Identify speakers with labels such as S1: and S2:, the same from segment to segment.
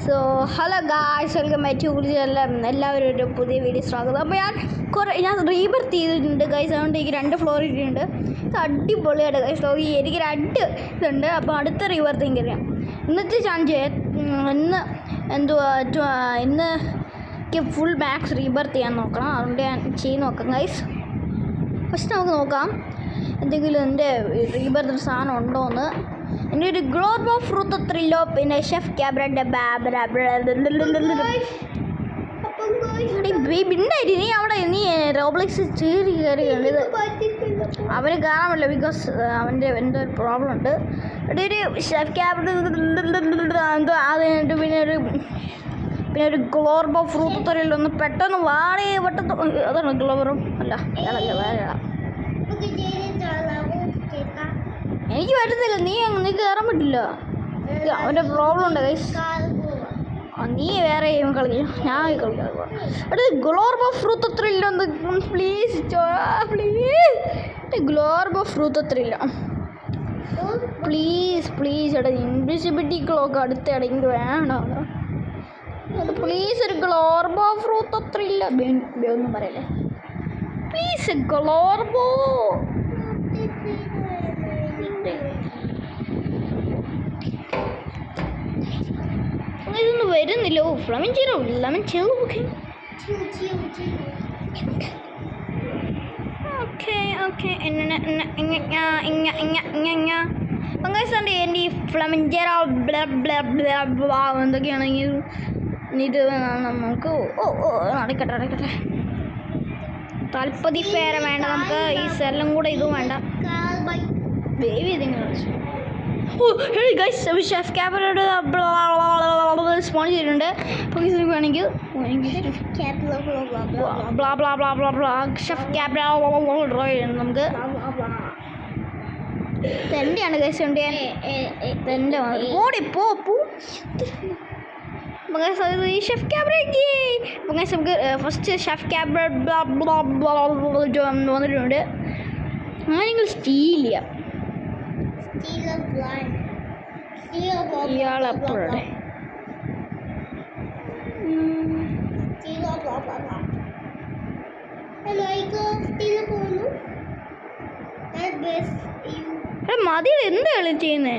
S1: So hello guys, welcome back to എല്ലാവരും ഒരു പുതിയ വീഡിയോ സ്വാഗതം. അപ്പോൾ ഞാൻ റീബർത്ത് ചെയ്തിട്ടുണ്ട് ഗൈസ്. അതുകൊണ്ട് എനിക്ക് 2 ഫ്ലോർ ഇട്ടിട്ടുണ്ട്. ഇത് അടിപൊളിയായിട്ട് ഗൈസ്. എനിക്ക് 2 ഇതുണ്ട്. അപ്പോൾ അടുത്ത റീബർത്തിങ് അറിയാം. ഇന്നത്തെ ചാൻസ് ഇന്ന് ഫുൾ മാക്സ് റീബർത്ത് ചെയ്യാൻ നോക്കണം. അതുകൊണ്ട് ഞാൻ ചെയ്ത് നോക്കാം ഗൈസ്. ഫസ്റ്റ് നമുക്ക് നോക്കാം എന്തെങ്കിലും എൻ്റെ റീബർത്ത് സാധനം ഉണ്ടോയെന്ന്. എൻ്റെ ഒരു ഗ്ലോബ് ഓഫ് ഫ്രൂത്ത് ത്രില്ലോ, പിന്നെ ഷെഫ് ക്യാബ്രൻ്റെ ഉണ്ടായിട്ട് നീ റോബ്ലെക്സ് ചീറി കയറി കണ്ടത് അവന് കാണാമല്ലോ. ബിക്കോസ് അവൻ്റെ എന്തോ ഒരു പ്രോബ്ലം ഉണ്ട്. ഇവിടെ ഒരു ഷെഫ് ക്യാബ്ര എന്തോ അത് കഴിഞ്ഞിട്ട് പിന്നെ ഒരു ഗ്ലോബ് ഓഫ് ഫ്രൂത്ത് ത്രില്ലോ ഒന്ന് പെട്ടെന്ന് പെട്ടെന്ന് അതാണ് ഗ്ലോബറും അല്ല വേറെ എനിക്ക് പറ്റത്തില്ല. നീ കയറാൻ പറ്റില്ല. അവൻ്റെ പ്രോബ്ലം ഉണ്ട് ഗൈസ്. നീ വേറെ ഗെയിം കളിക്കും, ഞാൻ കളിക്കാം. അവിടെ ഗ്ലോബ് ഓഫ് ഫ്രൂത്ത് ത്രില്ലോ പ്ലീസ് ഗ്ലോബ് ഓഫ് ഫ്രൂത്ത് ത്രില്ലോ പ്ലീസ് എടാ. ഇൻവിസിബിലിറ്റി ക്ലോക്ക് അടുത്തിടയ്ക്ക് വേണം. അത് പ്ലീസ് ഒരു ഗ്ലോബ് ഓഫ് ഫ്രൂത്ത് ത്രില്ലോ ഒന്നും പറയല്ലേ പ്ലീസ്. ഗ്ലോബോ ഇതൊന്നും വരുന്നില്ല. ഓ ലെമൺ ചിറു ഓക്കെ. എൻ്റെ ഈ ഫ്ലമിഞ്ചറ എന്തൊക്കെയാണെങ്കിൽ ഇത് നമുക്ക് നടക്കട്ടെ. തൽപ്പതി ഫേര വേണ്ട നമുക്ക്. ഈ സെല്ലും കൂടെ ഇതും വേണ്ട. ബേബി ഇതിങ്ങനെ ഷെഫ് ക്യാബിനോട് സ്പോൺ ചെയ്തിട്ടുണ്ട്. വേണമെങ്കിൽ ഷെഫ് ക്യാബ് നമുക്ക് തെൻ്റെയാണ് ഗൈസ്. തെൻ്റെ ഓടി പോ ഷെഫ് ക്യാബറേക്ക് നമുക്ക് ഫസ്റ്റ് ഷെഫ് ക്യാബ് വന്നിട്ടുണ്ട്. അങ്ങനെയെങ്കിൽ സ്റ്റീൽ ചെയ്യാം. ഇയാളെപ്പോഴേ മതിയുടെ എന്താ കളി ചെയ്യുന്നേ?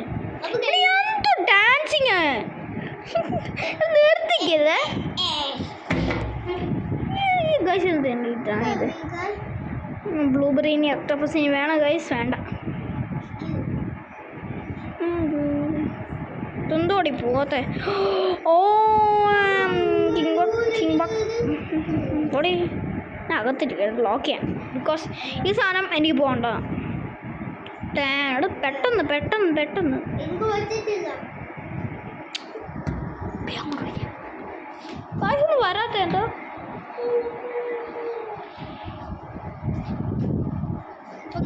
S1: ഡാൻസിങ് നിർത്തിക്കരുത്. ഇത് ബ്ലൂബെറിനി ഒക്ടോപ്പസിന് വേണം ഗൈസ്. വേണ്ട തുന്തോടി പോകത്തെ. ഓ ഓടി ഞാൻ അകത്തിട്ട് ലോക്ക് ചെയ്യാം. ബിക്കോസ് ഈ സാധനം എനിക്ക് പോകേണ്ടതാണ്. പെട്ടെന്ന് വരാത്ത എന്തോ.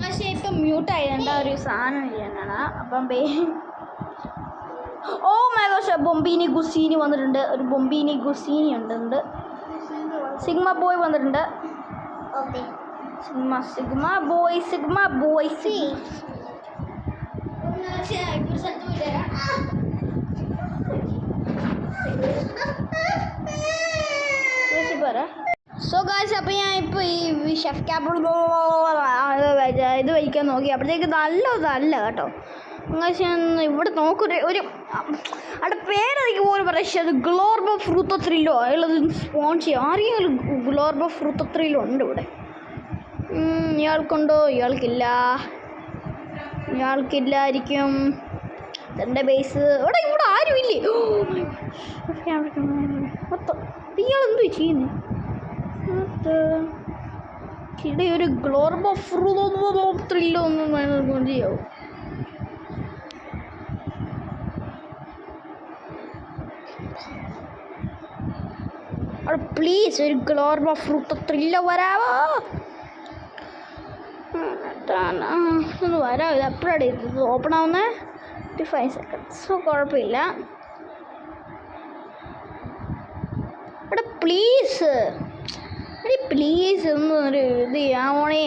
S1: പക്ഷേ ഇപ്പം മ്യൂട്ടായി ഒരു സാധനം ചെയ്യാനാണ്. അപ്പം ഓ മൈ ഗോഷ്, ബൊമ്പീനി ഗുസീനി വന്നിട്ടുണ്ട്. ഒരു ബൊമ്പീനി ഗുസീനി ഉണ്ട്. സിഗ്മ ബോയ് വന്നിട്ടുണ്ട്. സിഗ്മ ബോയ് സോ ഗായ്സ്, അപ്പോൾ ഞാൻ ഇപ്പോൾ ഈ ഷെഫ് ക്യാബ് ഇത് വയ്ക്കാൻ നോക്കി. അപ്പോഴത്തേക്ക് നല്ലതല്ല കേട്ടോ. ഇവിടെ നോക്കൊരു അവിടെ പേരെനിക്ക് പോലും പറയാം. അത് ഗ്ലോബ് ഓഫ് ഫ്രൂത്ത് ത്രില്ലോ അയാളത് സ്പോൺ ചെയ്യും. ആരെങ്കിലും ഗ്ലോബ് ഓഫ് ഫ്രൂത്ത് ത്രില്ലോ ഉണ്ട് ഇവിടെ. ഇയാൾക്കുണ്ടോ? ഇയാൾക്കില്ലായിരിക്കും. എൻ്റെ ബേസ് ഇവിടെ ആരുമില്ലേ? ഇയാളെന്തോ ചെയ്യുന്നേ? ഇവിടെ ഒരു ഗ്ലോബ് ഓഫ് ഫ്രൂത്ത് ത്രില്ലോ ഒന്നും ചെയ്യാവോ? അവിടെ പ്ലീസ് ഒരു ഗ്ലോബ് ഓഫ് ഫ്രൂത്ത് ത്രില്ലോ വരാവോ? ഒന്ന് വരാം. ഇത് അപ്പോഴാണ് ഇത് ഓപ്പൺ ആവുന്നത്. 55 seconds. സോ കുഴപ്പമില്ല. അവിടെ പ്ലീസ് ഒന്നൊരു ഇത് ചെയ്യാമോണേ.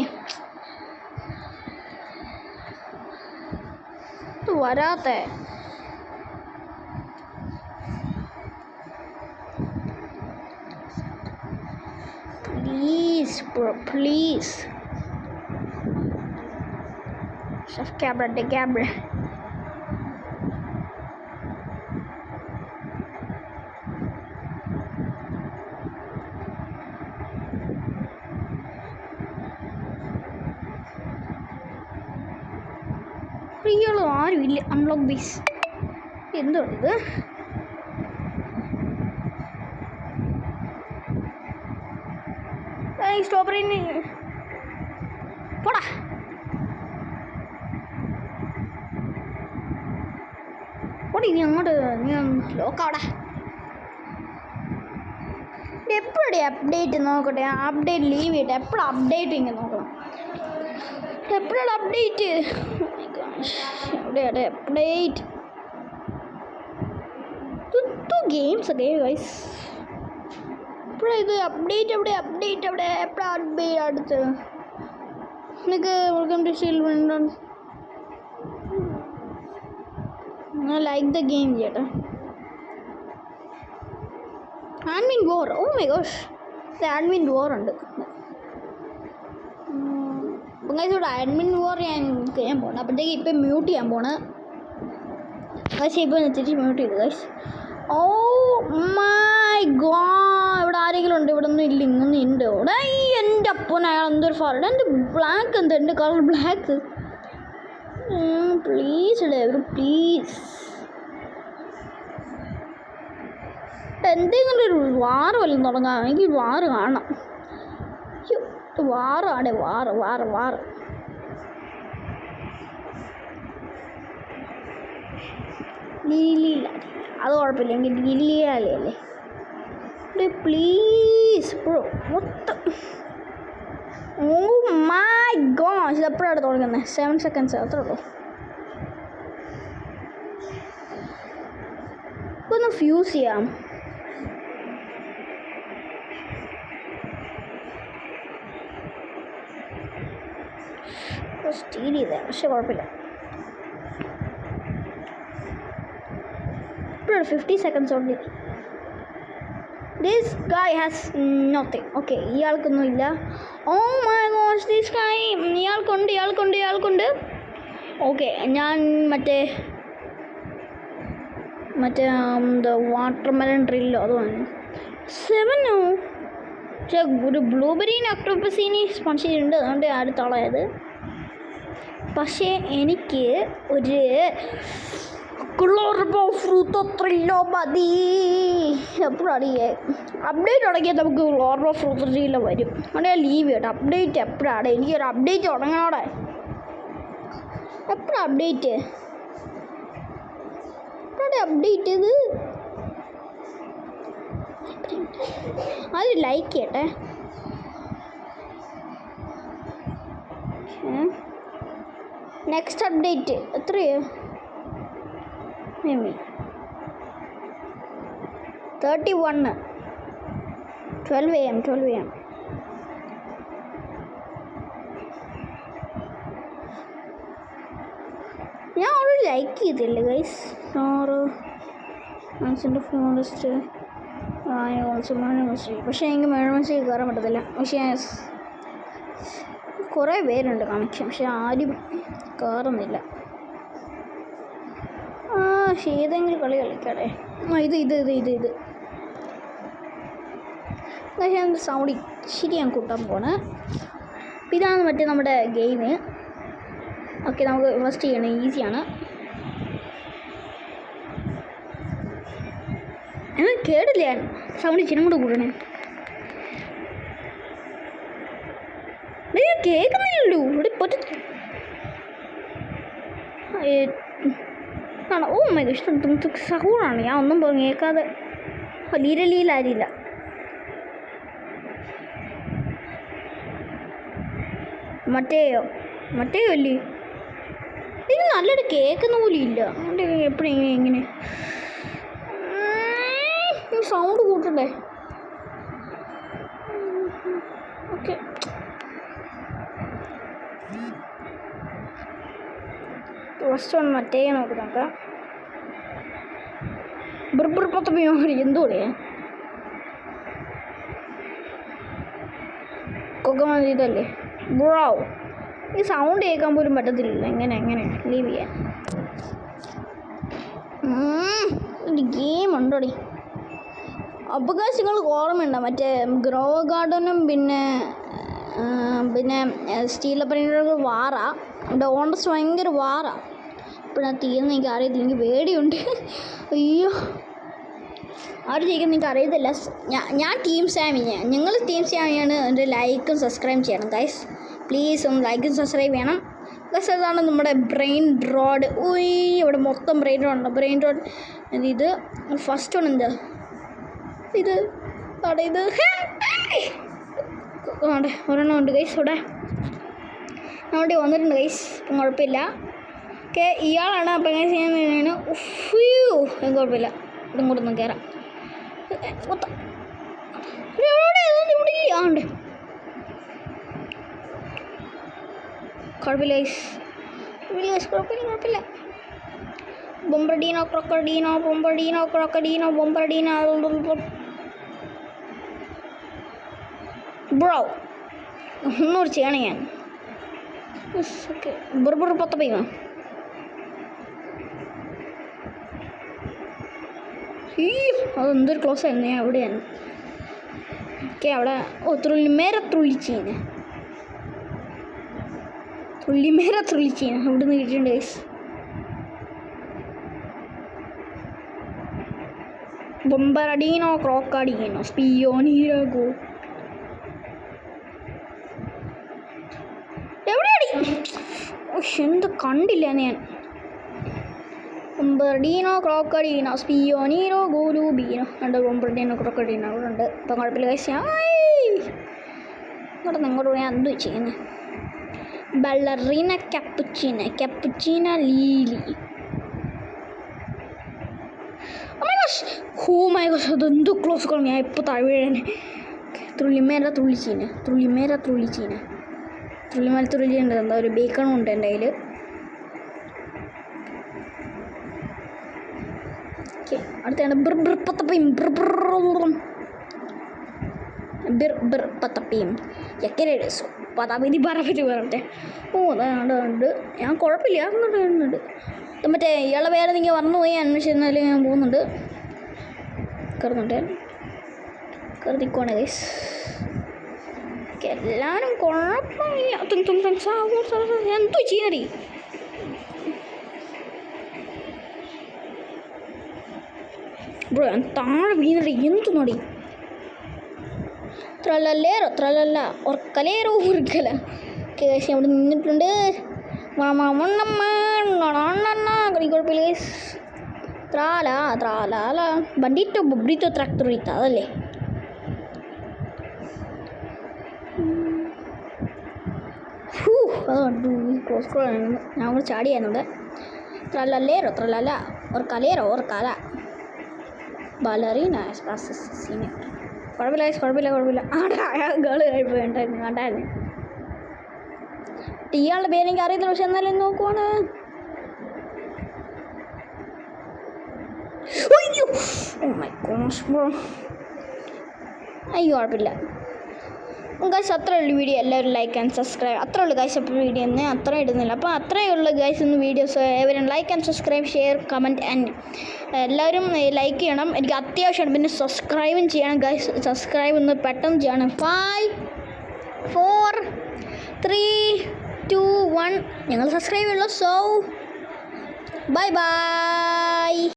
S1: വരാത്തെ bro, please. Chef Cabra de Cabra. Real or will unlock this? എന്തുണ്ട് സ്ട്രോബെറി പോടാ പോടി നീ അങ്ങോട്ട് നീ ലോക്കാവടാ എപ്പോഴേ അപ്ഡേറ്റ് നോക്കട്ടെ അപ്ഡേറ്റ് ലീവ് ചെയ്യട്ടെ എപ്പോഴും അപ്ഡേറ്റ് ഇങ്ങനെ നോക്കണം എപ്പോഴാണ് അപ്ഡേറ്റ് എവിടെയാണ് അപ്ഡേറ്റ് ഗെയിംസ് ഒക്കെ ഗൈസ് എപ്പോഴാണ് ഇത് അപ്ഡേറ്റ് എവിടെ എപ്പോഴാണ് അപ്ഡേറ്റ് അടുത്ത് എനിക്ക് welcome to steal like the game ചേട്ടാ admin war oh my gosh admin war ഉണ്ട് ഇവിടെ അഡ്മിൻ വോർ ഞാൻ ചെയ്യാൻ പോകണം അപ്പോഴത്തേക്ക് ഇപ്പം മ്യൂട്ട് ചെയ്യാൻ പോണ് പക്ഷേ ഇപ്പോൾ തിരിച്ച് മ്യൂട്ട് ചെയ്തു ഗൈസ് ഓ മൈ ഗോഡ് ഇവിടെ ആരെങ്കിലും ഉണ്ട് ഇവിടെ ഒന്നും ഇല്ല ഇങ്ങൊന്നും ഉണ്ട് ഇവിടെ ഈ എൻ്റെ അപ്പൻ അയാൾ എന്തൊരു ഫാറുണ്ട് എൻ്റെ ബ്ലാക്ക് എന്ത് എൻ്റെ കളർ ബ്ലാക്ക് പ്ലീസ് ഇടേ ഒരു പ്ലീസ് എന്തെങ്കിലും ഒരു വാറ് വല്ലതും തുടങ്ങാം എനിക്ക് വാറ് കാണണം വാറാണ് വാറ് ലീലിയില്ല അത് കുഴപ്പമില്ല എനിക്ക് ഗില്ലിയാലേ അല്ലേ പ്ലീസ് ബ്രോ മൊത്തം ഓ മൈ ഗോഡ് എപ്പോഴാണ് തുടങ്ങുന്നത് 7 seconds അത്രേ ഉള്ളൂ ഒന്ന് ഫ്യൂസ് ചെയ്യാം സ്റ്റീൽ ചെയ്തേ പക്ഷെ കുഴപ്പമില്ല 50 seconds only. This guy has nothing. Okay, ഇയാൾക്കൊന്നുമില്ല. Oh my gosh, this guy ഇയാൾക്കുണ്ട്. ഓക്കെ ഞാൻ മറ്റേ വാട്ടർമെലൺ ഡ്രില്ലോ അത് വാങ്ങി 7 പക്ഷേ ഒരു ബ്ലൂബെറീന് ഒക്ടോപ്പസിന് സ്പോൺസർ ചെയ്തിട്ടുണ്ട് അതുകൊണ്ട് അടുത്തോളായത് പക്ഷേ എനിക്ക് ഒരു ഗ്ലോർബോ ഫ്രൂട്ടോ ത്രില്ലോ മതി എപ്പോഴാണ് അപ്ഡേറ്റ് തുടങ്ങിയാൽ നമുക്ക് ഗ്ലോർബോ ഫ്രൂട്ടോ ത്രില്ലോ വരും അവിടെ ലീവ് കേട്ടോ അപ്ഡേറ്റ് എപ്പോഴാണ് എനിക്കൊരു അപ്ഡേറ്റ് തുടങ്ങണോടെ എപ്പോഴാണ് അപ്ഡേറ്റ് എപ്പോഴാണ് അപ്ഡേറ്റ് ഇത് അത് ലൈക്ക് ചെയ്യട്ടെ നെക്സ്റ്റ് അപ്ഡേറ്റ് എത്രയോ 31 12 AM ഞാൻ ഓൾറെഡി ലൈക്ക് ചെയ്തില്ലേ ഗൈസ് മനസ്സിൻ്റെ ഫോറസ്റ്റ് പക്ഷേ എനിക്ക് മേഴ്മൻസിൽ കയറാൻ പറ്റത്തില്ല പക്ഷേ കുറേ പേരുണ്ട് കണക്ഷൻ പക്ഷെ ആരും കയറുന്നില്ല ഏതെങ്കിലും കളി കളിക്കട്ടെ ഇത് ഞാൻ സൗണ്ട് ഇച്ചിരി ഞാൻ കൂട്ടാൻ പോണേ ഇതാണ് മറ്റേ നമ്മുടെ ഗെയിം ഓക്കെ നമുക്ക് ഇൻവെസ്റ്റ് ചെയ്യണം ഈസിയാണ് കേടില്ല സൗണ്ട് ഇച്ചിരി കൂടെ കൂടണേ കേൾക്കുന്നില്ലല്ലോ ഇവിടെ ആണോ ഓ മൈ ഇഷ്ടം സഹൂറാണ് ഞാൻ ഒന്നും കേൾക്കാതെ ലീരലിയിലാരില്ല മറ്റേയോ അല്ലേ ഇത് നല്ലൊരു കേൾക്കുന്ന പോലും ഇല്ല അതുകൊണ്ട് എപ്പോഴും ഇങ്ങനെ സൗണ്ട് കൂട്ടണ്ടേ ഓക്കെ ഫസ്റ്റ് ഒന്ന് മറ്റേ നോക്കാം എന്തോടെ മതി ഇതല്ലേ ബ്രോ. ഈ സൗണ്ട് കേൾക്കാൻ പോലും പറ്റത്തില്ല. എങ്ങനെ ലീവ് ചെയ്യാൻ? ഒരു ഗെയിം ഉണ്ടോടി. അവകാശങ്ങൾക്ക് ഓർമ്മയുണ്ടോ മറ്റേ ഗ്രോ ഗാർഡനും പിന്നെ സ്റ്റീൽ പണിയുടെ വാറാ. അവിടെ ഓണസ്റ്റ് ഭയങ്കര വാറാ. ഇപ്പോഴാ തീർന്ന് എനിക്ക് അറിയത്തില്ല. എനിക്ക് പേടിയുണ്ട്. അയ്യോ ആര് ജയിക്കും എനിക്ക് അറിയത്തില്ല. ഞാൻ ടീം സാമിയാണ്. ഞങ്ങൾ ടീം സാമിയാണ്. എൻ്റെ ലൈക്കും സബ്സ്ക്രൈബ് ചെയ്യണം ഗൈസ്. പ്ലീസ് ഒന്ന് ലൈക്കും സബ്സ്ക്രൈബ് ചെയ്യണം ഗൈസ്. അതാണ് നമ്മുടെ ബ്രെയിൻ റോഡ്. ഇവിടെ മൊത്തം ബ്രെയിൻ റോഡ്. ഇത് ഫസ്റ്റ് വൺ എന്താ ഇത് ഇത് ഒരെണ്ണം ഉണ്ട് ഗൈസ്. അവിടെ വന്നിട്ടുണ്ട് ഗൈസ്. ഇപ്പം കുഴപ്പമില്ല. ഓക്കെ ഇയാളാണ്. അപ്പം എങ്ങനെ ചെയ്യാൻ കുഴപ്പമില്ല. ഇതും കൂടെ ഒന്ന് കയറാം. ഉണ്ട് കുഴപ്പമില്ല ഗൈസ്. കുഴപ്പമില്ല. ബൊമ്പർഡീനോ ബ്രോ ഒന്നുകൂടി ചെയ്യണം ഞാൻ. ഓക്കെ പത്തപ്പയ്യോ അതെന്തൊരു ക്ലോസ് ആയിരുന്നു. ഞാൻ എവിടെയാണ്? ഓക്കെ അവിടെ തുള്ളിച്ചീന അവിടെ നിന്ന് കിട്ടിയിട്ടുണ്ട് ഗൈസ്. ബൊമ്പർഡീനോ ക്രോക്കഡീനോ സ്പിയോനീരോ എവിടെയാടി? എന്ത് കണ്ടില്ല ഞാൻ. ബൊമ്പർഡീനോ ക്രോക്കഡീനോ സ്പിയോനീരോ ഗോലൂബീനോ ഉണ്ട്. ബൊമ്പർഡീനോ ക്രോക്കഡീനോ അവിടെ ഉണ്ട്. ഇപ്പം കുഴപ്പമില്ല ഗൈസ്. ഇങ്ങോട്ട് ഞാൻ എന്ത് ചെയ്യുന്നത്? ബള്ളറീന ക്യാപ്പുച്ചീന ലീലി. ഓ മൈ ഗോഷ് അതെന്തോ ക്ലോസ് കോൾ. ഞാൻ ഇപ്പോൾ താഴെ വീഴാനെ. തുള്ളിച്ചീന എന്താ ഒരു ബേക്കണും ഉണ്ട് എൻ്റെ കയ്യിൽ. ഓക്കെ അടുത്താണ് പത്തപ്പയും എക്കരേസ് പതാപതി പറയട്ടെ. അതാണ്ട് ഞാൻ കുഴപ്പമില്ല. അങ്ങോട്ട് മറ്റേ ഇയാളെ വേറെ നിങ്ങൾ മറന്നുപോയി അന്വേഷിച്ചാൽ ഞാൻ പോകുന്നുണ്ട്. കയറിക്കോണേ ഗൈസ്. എല്ലാവരും കുഴപ്പമില്ല. എന്തോ ചെയ്യുന്നടി? ബ്രോ ഞാൻ താഴെ വീണടി. എന്തു നടി? ത്രലല്ല ഉറക്കലേറോ ഉറുക്കല. കേസ് അവിടെ നിന്നിട്ടുണ്ട്. കുഴപ്പമില്ല ഗൈസ്. ത്രാല ബണ്ടിട്ടോ ബുബ്രിട്ടോ ട്രാക്ടറിട്ടോ അതല്ലേ? അതുകൊണ്ട് ക്ലോസ് കോളായിരുന്നു. ഞാൻ കൂടെ ചാടിയായിരുന്നത്. ത്രലല്ല ഓർക്കാല ബലറീന കുഴപ്പമില്ല. ഗേള് കഴിപ്പുണ്ടായിരുന്നു കണ്ടായിരുന്നു. ഇയാളുടെ പേരെനിക്ക് അറിയത്തില്ല. പക്ഷെ എന്നാലും നോക്കുവാണ്. അയ്യോ കുഴപ്പമില്ല ഗൈസ്. അത്രേ ഉള്ളൂ വീഡിയോ. എല്ലാവരും ലൈക്ക് ആൻഡ് സബ്സ്ക്രൈബ്. അത്രേ ഉള്ളൂ ഗൈസ്. അപ്പോൾ വീഡിയോ ഒന്നും അത്ര ഇടുന്നില്ല. അപ്പോൾ അത്രയേ ഉള്ളൂ ഗൈസ് ഇന്ന് വീഡിയോസ്. ഏവരും like and subscribe share comment and എല്ലാവരും ലൈക്ക് ചെയ്യണം. എനിക്ക് അത്യാവശ്യമാണ്. പിന്നെ സബ്സ്ക്രൈബും ചെയ്യണം ഗൈസ്. സബ്സ്ക്രൈബ് ഒന്ന് പെട്ടെന്ന് ചെയ്യണം. 5 4 3 2 1 ഞങ്ങൾ സബ്സ്ക്രൈബ് ചെയ്യുള്ളൂ. So by.